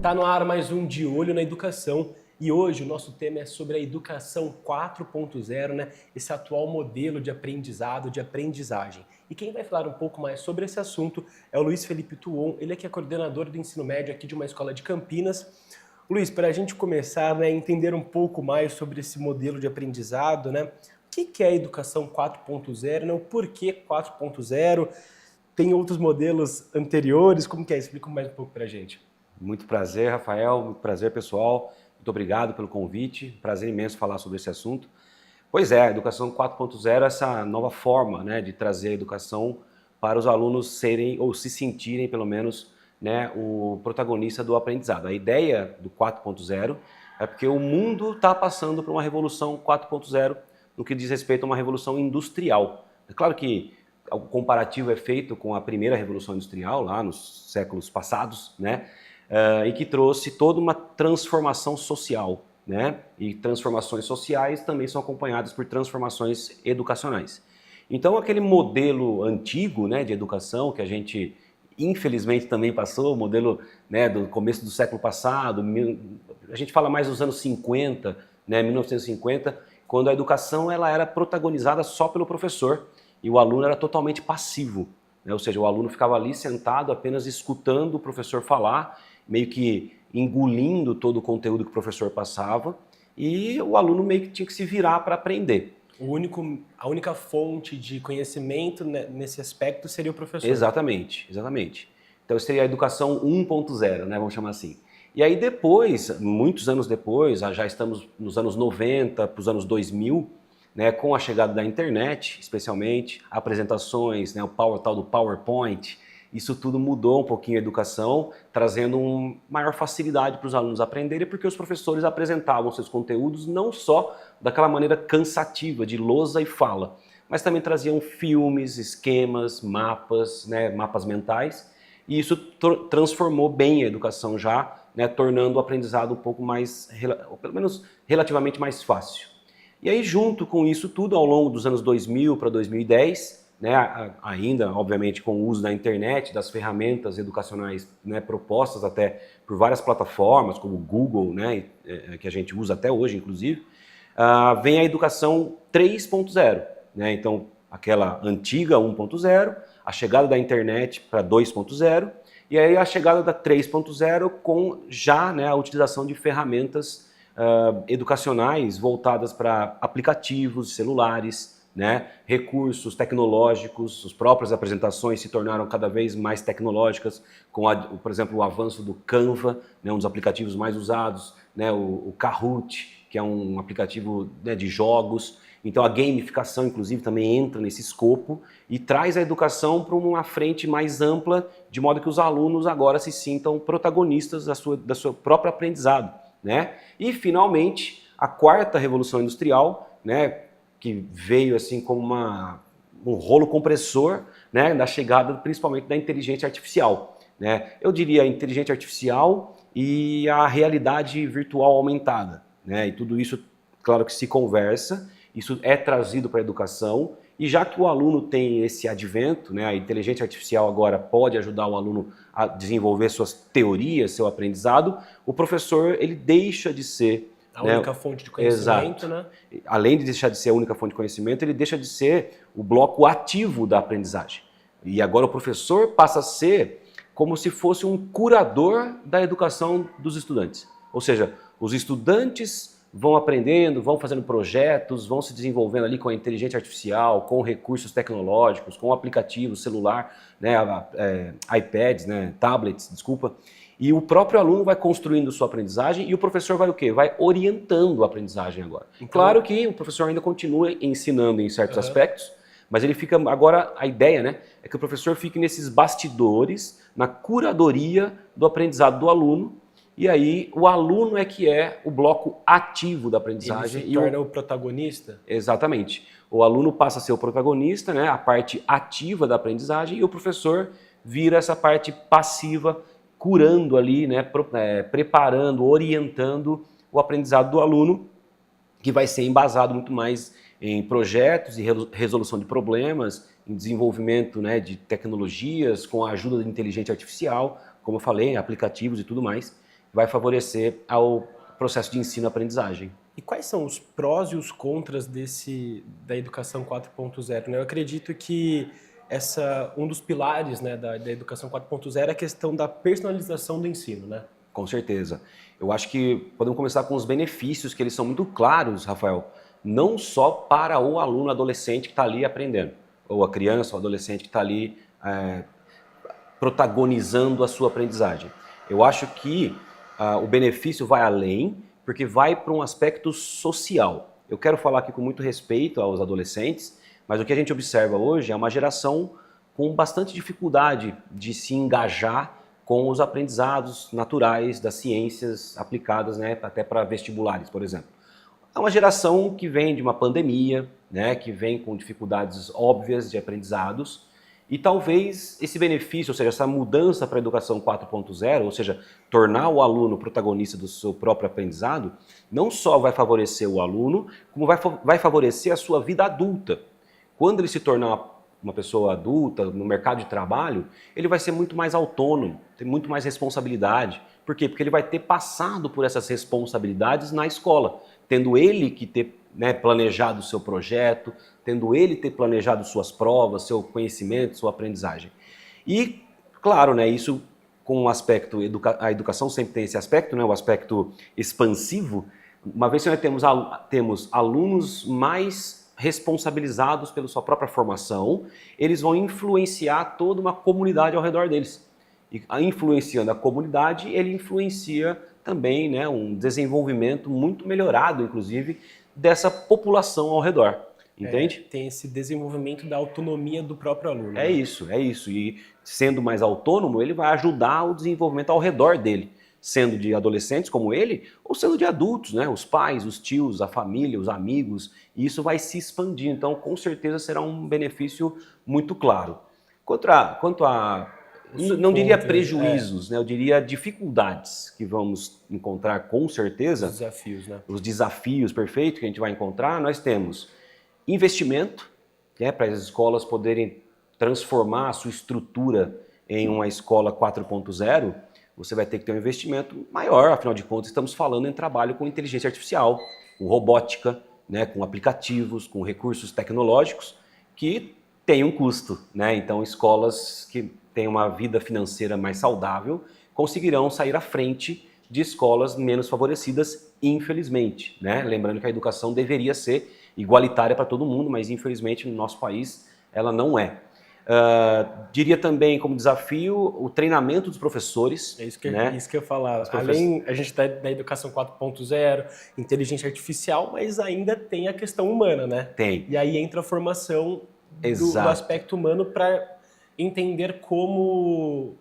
Tá no ar mais um De Olho na Educação e hoje o nosso tema é sobre a educação 4.0, né? Esse atual modelo de aprendizado, de aprendizagem. E quem vai falar um pouco mais sobre esse assunto é o Luiz Felipe Tuon, ele é que é coordenador do ensino médio aqui de uma escola de Campinas. Luiz, para a gente começar, né, entender um pouco mais sobre esse modelo de aprendizado, né? O que é a educação 4.0, né? O porquê 4.0? Tem outros modelos anteriores? Como que é? Explica mais um pouco para a gente. Muito prazer, Rafael. Muito prazer, pessoal. Muito obrigado pelo convite. Prazer imenso falar sobre esse assunto. Pois é, a educação 4.0 é essa nova forma, né, de trazer a educação para os alunos serem ou se sentirem, pelo menos, né, o protagonista do aprendizado. A ideia do 4.0 é porque o mundo está passando por uma revolução 4.0 no que diz respeito a uma revolução industrial. É claro que o comparativo é feito com a primeira revolução industrial, lá nos séculos passados, né? E que trouxe toda uma transformação social, né? E transformações sociais também são acompanhadas por transformações educacionais. Então, aquele modelo antigo, né, de educação que a gente infelizmente também passou, o modelo, né, do começo do século passado, a gente fala mais dos anos 50, né, 1950, quando a educação ela era protagonizada só pelo professor e o aluno era totalmente passivo, né? Ou seja, o aluno ficava ali sentado apenas escutando o professor falar, meio que engolindo todo o conteúdo que o professor passava e o aluno meio que tinha que se virar para aprender. A única fonte de conhecimento nesse aspecto seria o professor. Exatamente, exatamente. Então seria a educação 1.0, né, vamos chamar assim. E aí depois, muitos anos depois, já estamos nos anos 90 para os anos 2000, né, com a chegada da internet, especialmente, apresentações, né, o tal do PowerPoint, isso tudo mudou um pouquinho a educação, trazendo uma maior facilidade para os alunos aprenderem, porque os professores apresentavam seus conteúdos não só daquela maneira cansativa, de lousa e fala, mas também traziam filmes, esquemas, mapas, né, mapas mentais, e isso transformou bem a educação já, né, tornando o aprendizado um pouco mais, ou pelo menos relativamente mais fácil. E aí, junto com isso tudo, ao longo dos anos 2000 para 2010, né, ainda, obviamente, com o uso da internet, das ferramentas educacionais, né, propostas até por várias plataformas, como o Google, né, que a gente usa até hoje, inclusive, vem a educação 3.0. Né, então, aquela antiga 1.0, a chegada da internet para 2.0, e aí a chegada da 3.0 com já, né, a utilização de ferramentas educacionais voltadas para aplicativos, celulares, né, recursos tecnológicos, as próprias apresentações se tornaram cada vez mais tecnológicas, com, por exemplo, o avanço do Canva, né, um dos aplicativos mais usados, né, o Kahoot, que é um aplicativo, né, de jogos. Então a gamificação, inclusive, também entra nesse escopo e traz a educação para uma frente mais ampla, de modo que os alunos agora se sintam protagonistas da sua própria aprendizado, né? E, finalmente, a quarta revolução industrial, né, que veio assim como um rolo compressor, né, da chegada principalmente da inteligência artificial. Né? Eu diria a inteligência artificial e a realidade virtual aumentada. Né? E tudo isso, claro que se conversa, isso é trazido para a educação, e já que o aluno tem esse advento, né, a inteligência artificial agora pode ajudar o aluno a desenvolver suas teorias, seu aprendizado, o professor ele deixa de ser a única fonte de conhecimento, exato, né? Além de deixar de ser a única fonte de conhecimento, ele deixa de ser o bloco ativo da aprendizagem. E agora o professor passa a ser como se fosse um curador da educação dos estudantes. Ou seja, os estudantes vão aprendendo, vão fazendo projetos, vão se desenvolvendo ali com a inteligência artificial, com recursos tecnológicos, com aplicativos, celular, né, iPads, né, tablets, desculpa. E o próprio aluno vai construindo sua aprendizagem e o professor vai o quê? Vai orientando a aprendizagem agora. Então, claro que o professor ainda continua ensinando em certos aspectos, mas ele fica agora, a ideia, né, é que o professor fique nesses bastidores, na curadoria do aprendizado do aluno, e aí o aluno é que é o bloco ativo da aprendizagem. Ele se torna o protagonista? Exatamente. O aluno passa a ser o protagonista, né, a parte ativa da aprendizagem, e o professor vira essa parte passiva, curando ali, né, preparando, orientando o aprendizado do aluno, que vai ser embasado muito mais em projetos e resolução de problemas, em desenvolvimento, né, de tecnologias com a ajuda da inteligência artificial, como eu falei, aplicativos e tudo mais. vai favorecer ao processo de ensino-aprendizagem. E quais são os prós e os contras da educação 4.0, né? Eu acredito que um dos pilares, né, da educação 4.0 é a questão da personalização do ensino, né? Com certeza. Eu acho que podemos começar com os benefícios, que eles são muito claros, Rafael, não só para o aluno adolescente que está ali aprendendo, ou a criança ou adolescente que está ali protagonizando a sua aprendizagem. Eu acho que o benefício vai além, porque vai para um aspecto social. Eu quero falar aqui com muito respeito aos adolescentes, mas o que a gente observa hoje é uma geração com bastante dificuldade de se engajar com os aprendizados naturais das ciências aplicadas, né, até para vestibulares, por exemplo. É uma geração que vem de uma pandemia, né, que vem com dificuldades óbvias de aprendizados, e talvez esse benefício, ou seja, essa mudança para a educação 4.0, ou seja, tornar o aluno protagonista do seu próprio aprendizado, não só vai favorecer o aluno, como vai favorecer a sua vida adulta. Quando ele se tornar uma pessoa adulta, no mercado de trabalho, ele vai ser muito mais autônomo, ter muito mais responsabilidade. Por quê? Porque ele vai ter passado por essas responsabilidades na escola, tendo ele que ter planejado o seu projeto, tendo ele ter planejado suas provas, seu conhecimento, sua aprendizagem. E, claro, né, isso com o aspecto, a educação sempre tem esse aspecto, né, o aspecto expansivo, uma vez que nós temos alunos mais responsabilizados pela sua própria formação, eles vão influenciar toda uma comunidade ao redor deles. E influenciando a comunidade, ele influencia também, né, um desenvolvimento muito melhorado, inclusive, dessa população ao redor. Entende? Tem esse desenvolvimento da autonomia do próprio aluno. É isso, é isso. E sendo mais autônomo, ele vai ajudar o desenvolvimento ao redor dele. Sendo de adolescentes como ele, ou sendo de adultos, né? Os pais, os tios, a família, os amigos, e isso vai se expandir. Então, com certeza, será um benefício muito claro. Quanto a não diria prejuízos, né? Eu diria dificuldades que vamos encontrar com certeza. Os desafios, né? Os desafios, perfeito, que a gente vai encontrar, nós temos investimento, né, para as escolas poderem transformar a sua estrutura em uma escola 4.0, você vai ter que ter um investimento maior, afinal de contas estamos falando em trabalho com inteligência artificial, com robótica, né, com aplicativos, com recursos tecnológicos que têm um custo, né? Então escolas que têm uma vida financeira mais saudável conseguirão sair à frente de escolas menos favorecidas, infelizmente, né? Lembrando que a educação deveria ser igualitária para todo mundo, mas infelizmente no nosso país ela não é. Diria também como desafio o treinamento dos professores. É isso que eu ia falar. Além, a gente está da educação 4.0, inteligência artificial, mas ainda tem a questão humana, né? Tem. E aí entra a formação do aspecto humano para entender como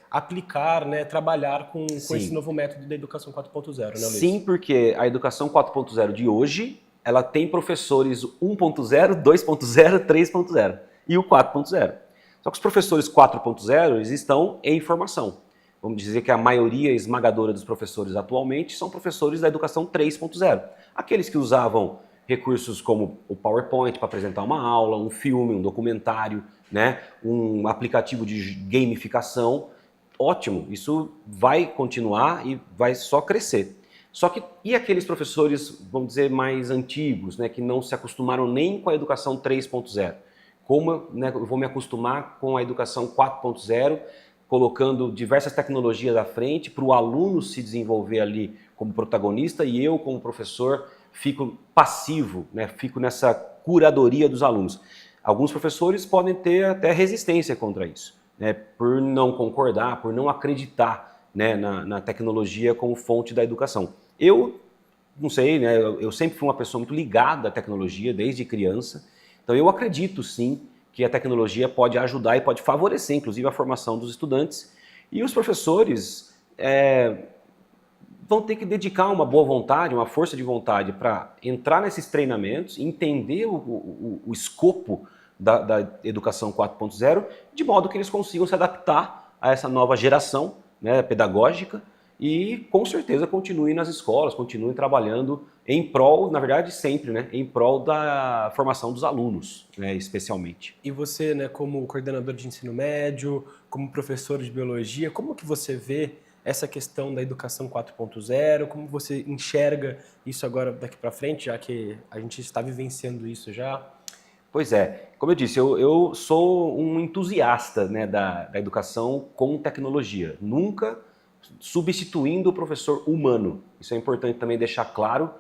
aplicar, né, trabalhar com esse novo método da educação 4.0, né, Luiz? Sim, porque a educação 4.0 de hoje, ela tem professores 1.0, 2.0, 3.0 e o 4.0. Só que os professores 4.0 eles estão em formação. Vamos dizer que a maioria esmagadora dos professores atualmente são professores da educação 3.0. Aqueles que usavam recursos como o PowerPoint para apresentar uma aula, um filme, um documentário, né, um aplicativo de gamificação. Ótimo, isso vai continuar e vai só crescer. Só que, e aqueles professores, vamos dizer, mais antigos, né, que não se acostumaram nem com a educação 3.0? Como, né, eu vou me acostumar com a educação 4.0, colocando diversas tecnologias à frente para o aluno se desenvolver ali como protagonista e eu, como professor, fico passivo, né, fico nessa curadoria dos alunos. Alguns professores podem ter até resistência contra isso, né, por não concordar, por não acreditar, né, na tecnologia como fonte da educação. Eu não sei, né, eu sempre fui uma pessoa muito ligada à tecnologia desde criança, então eu acredito sim que a tecnologia pode ajudar e pode favorecer inclusive a formação dos estudantes e os professores vão ter que dedicar uma boa vontade, uma força de vontade para entrar nesses treinamentos, entender o escopo da educação 4.0, de modo que eles consigam se adaptar a essa nova geração, né, pedagógica e com certeza continuem nas escolas, continuem trabalhando em prol, na verdade sempre, né, em prol da formação dos alunos, né, especialmente. E você, né, como coordenador de ensino médio, como professor de biologia, como que você vê essa questão da educação 4.0? Como você enxerga isso agora daqui para frente, já que a gente está vivenciando isso já? Pois é, como eu disse, eu sou um entusiasta, né, da educação com tecnologia, nunca substituindo o professor humano. Isso é importante também deixar claro.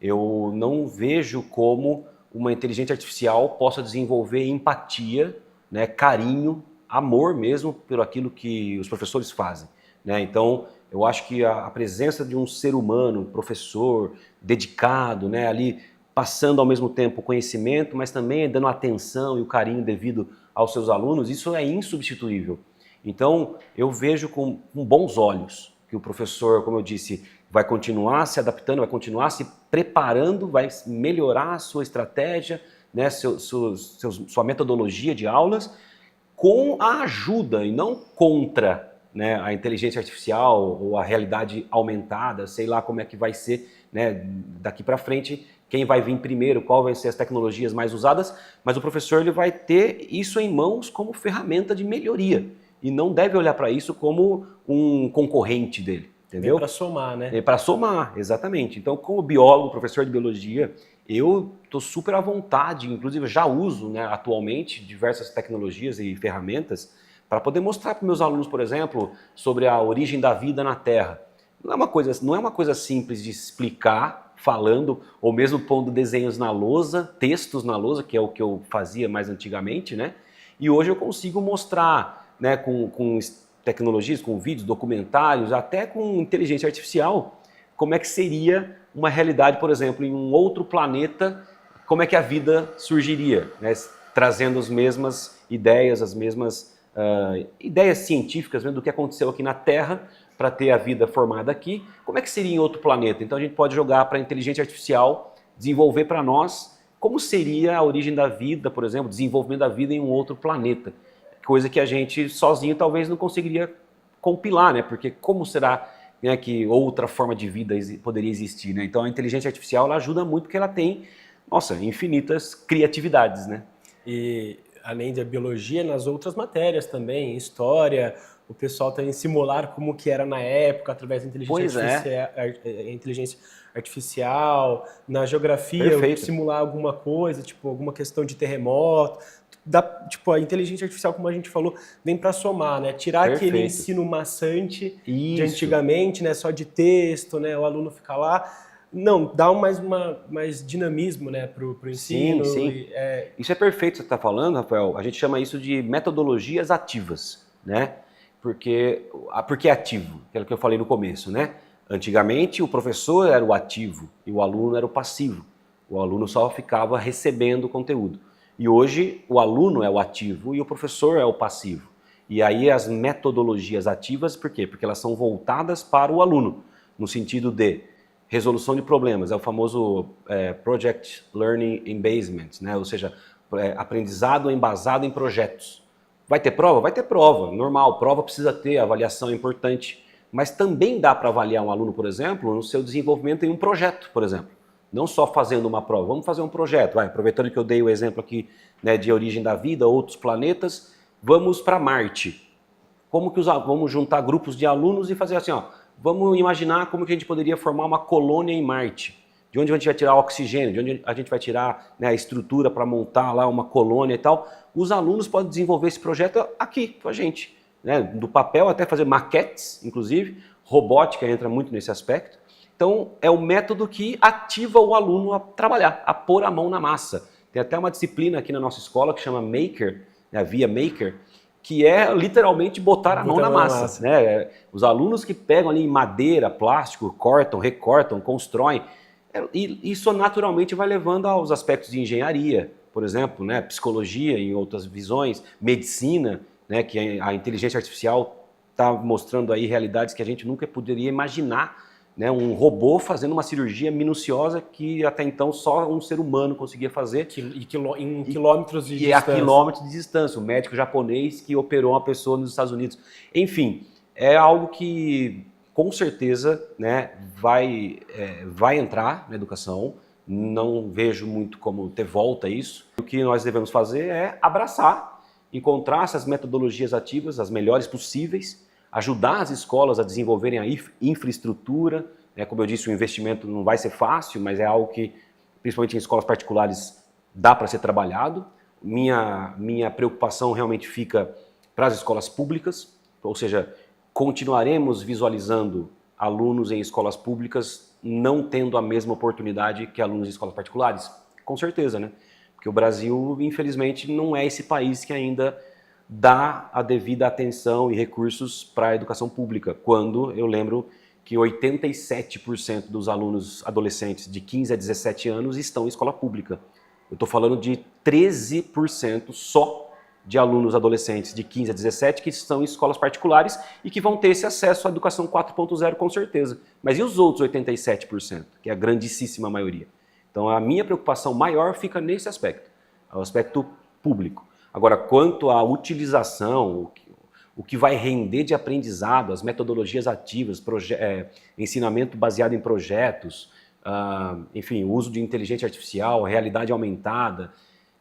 Eu não vejo como uma inteligência artificial possa desenvolver empatia, né, carinho, amor mesmo por aquilo que os professores fazem, né? Então, eu acho que a presença de um ser humano, professor, dedicado, né, ali passando ao mesmo tempo o conhecimento, mas também dando atenção e o carinho devido aos seus alunos, isso é insubstituível. Então, eu vejo com bons olhos que o professor, como eu disse, vai continuar se adaptando, vai continuar se preparando, vai melhorar a sua estratégia, né, sua metodologia de aulas, com a ajuda e não contra, né, a inteligência artificial ou a realidade aumentada, sei lá como é que vai ser, né, daqui para frente, quem vai vir primeiro, qual vai ser as tecnologias mais usadas, mas o professor ele vai ter isso em mãos como ferramenta de melhoria e não deve olhar para isso como um concorrente dele, entendeu? Para somar, né? É para somar, exatamente. Então, como biólogo, professor de biologia, eu estou super à vontade, inclusive já uso, né, atualmente diversas tecnologias e ferramentas para poder mostrar para meus alunos, por exemplo, sobre a origem da vida na Terra. Não é uma coisa simples de explicar falando, ou mesmo pondo desenhos na lousa, textos na lousa, que é o que eu fazia mais antigamente, né? E hoje eu consigo mostrar, né, com tecnologias, com vídeos, documentários, até com inteligência artificial, como é que seria uma realidade, por exemplo, em um outro planeta, como é que a vida surgiria, né? Trazendo as mesmas ideias, as mesmas ideias científicas, né, do que aconteceu aqui na Terra, para ter a vida formada aqui, como é que seria em outro planeta? Então a gente pode jogar para a inteligência artificial, desenvolver para nós como seria a origem da vida, por exemplo, desenvolvimento da vida em um outro planeta. Coisa que a gente sozinho talvez não conseguiria compilar, né? Porque como será, né, que outra forma de vida poderia existir, né? Então a inteligência artificial ela ajuda muito porque ela tem, nossa, infinitas criatividades, né? E além da biologia, nas outras matérias também, história, o pessoal tem que simular como que era na época através da inteligência artificial, na geografia, Perfeito. simular alguma coisa, tipo alguma questão de terremoto. Tipo, a inteligência artificial, como a gente falou, vem para somar, né? Tirar Perfeito. aquele ensino maçante de Isso. antigamente, né? Só de texto, né? O aluno fica lá. Não, dá mais dinamismo, né, pro ensino. Sim. Isso é perfeito que você está falando, Rafael. A gente chama isso de metodologias ativas, né? Porque é ativo, aquilo que eu falei no começo, né? Antigamente o professor era o ativo e o aluno era o passivo. O aluno só ficava recebendo o conteúdo. E hoje o aluno é o ativo e o professor é o passivo. E aí as metodologias ativas, por quê? Porque elas são voltadas para o aluno, no sentido de resolução de problemas, é o famoso Project Learning Embasement, né? Ou seja, aprendizado embasado em projetos. Vai ter prova? Vai ter prova, normal, prova precisa ter, avaliação é importante, mas também dá para avaliar um aluno, por exemplo, no seu desenvolvimento em um projeto, por exemplo. Não só fazendo uma prova, vamos fazer um projeto, aproveitando que eu dei o exemplo aqui, né, de origem da vida, outros planetas, vamos para Marte. Vamos juntar grupos de alunos e fazer assim, ó, vamos imaginar como que a gente poderia formar uma colônia em Marte. De onde a gente vai tirar oxigênio, de onde a gente vai tirar, né, a estrutura para montar lá uma colônia e tal. Os alunos podem desenvolver esse projeto aqui com a gente, né, do papel até fazer maquetes, inclusive. Robótica entra muito nesse aspecto. Então, é o método que ativa o aluno a trabalhar, a pôr a mão na massa. Tem até uma disciplina aqui na nossa escola que chama Maker, né, Via Maker, que é literalmente botar a mão na massa. Né? Os alunos que pegam ali madeira, plástico, cortam, recortam, constroem, e isso naturalmente vai levando aos aspectos de engenharia, por exemplo, né? Psicologia em outras visões, medicina, né? Que a inteligência artificial está mostrando aí realidades que a gente nunca poderia imaginar, né? Um robô fazendo uma cirurgia minuciosa que até então só um ser humano conseguia fazer. Em quilômetros de distância. E a quilômetros de distância. O médico japonês que operou uma pessoa nos Estados Unidos. Enfim, é algo que com certeza, né, vai entrar na educação. Não vejo muito como ter volta a isso. O que nós devemos fazer é abraçar, encontrar essas metodologias ativas, as melhores possíveis, ajudar as escolas a desenvolverem a infraestrutura, né? Como eu disse, o investimento não vai ser fácil, mas é algo que, principalmente em escolas particulares, dá para ser trabalhado. Minha preocupação realmente fica para as escolas públicas, ou seja, continuaremos visualizando alunos em escolas públicas não tendo a mesma oportunidade que alunos em escolas particulares? Com certeza, né? Porque o Brasil, infelizmente, não é esse país que ainda dá a devida atenção e recursos para a educação pública, quando eu lembro que 87% dos alunos adolescentes de 15 a 17 anos estão em escola pública. Eu estou falando de 13% só de alunos adolescentes de 15 a 17 que estão em escolas particulares e que vão ter esse acesso à educação 4.0 com certeza. Mas e os outros 87%, que é a grandíssima maioria? Então a minha preocupação maior fica nesse aspecto, o aspecto público. Agora, quanto à utilização, o que vai render de aprendizado, as metodologias ativas, ensinamento baseado em projetos, enfim, o uso de inteligência artificial, realidade aumentada,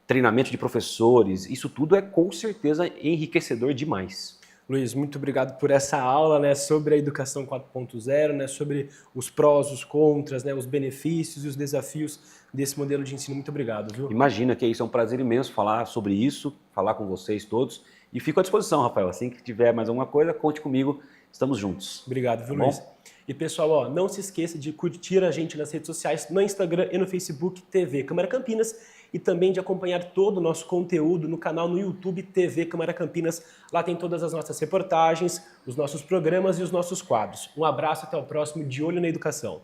treinamento de professores, isso tudo é com certeza enriquecedor demais. Luiz, muito obrigado por essa aula, né, sobre a educação 4.0, né, sobre os prós, os contras, né, os benefícios e os desafios desse modelo de ensino. Muito obrigado, viu? Imagina que isso é um prazer imenso falar sobre isso, falar com vocês todos. E fico à disposição, Rafael. Assim que tiver mais alguma coisa, conte comigo. Estamos juntos. Obrigado, viu, Luiz? E pessoal, ó, não se esqueça de curtir a gente nas redes sociais, no Instagram e no Facebook TV Câmara Campinas, e também de acompanhar todo o nosso conteúdo no canal no YouTube TV Câmara Campinas. Lá tem todas as nossas reportagens, os nossos programas e os nossos quadros. Um abraço, até o próximo De Olho na Educação.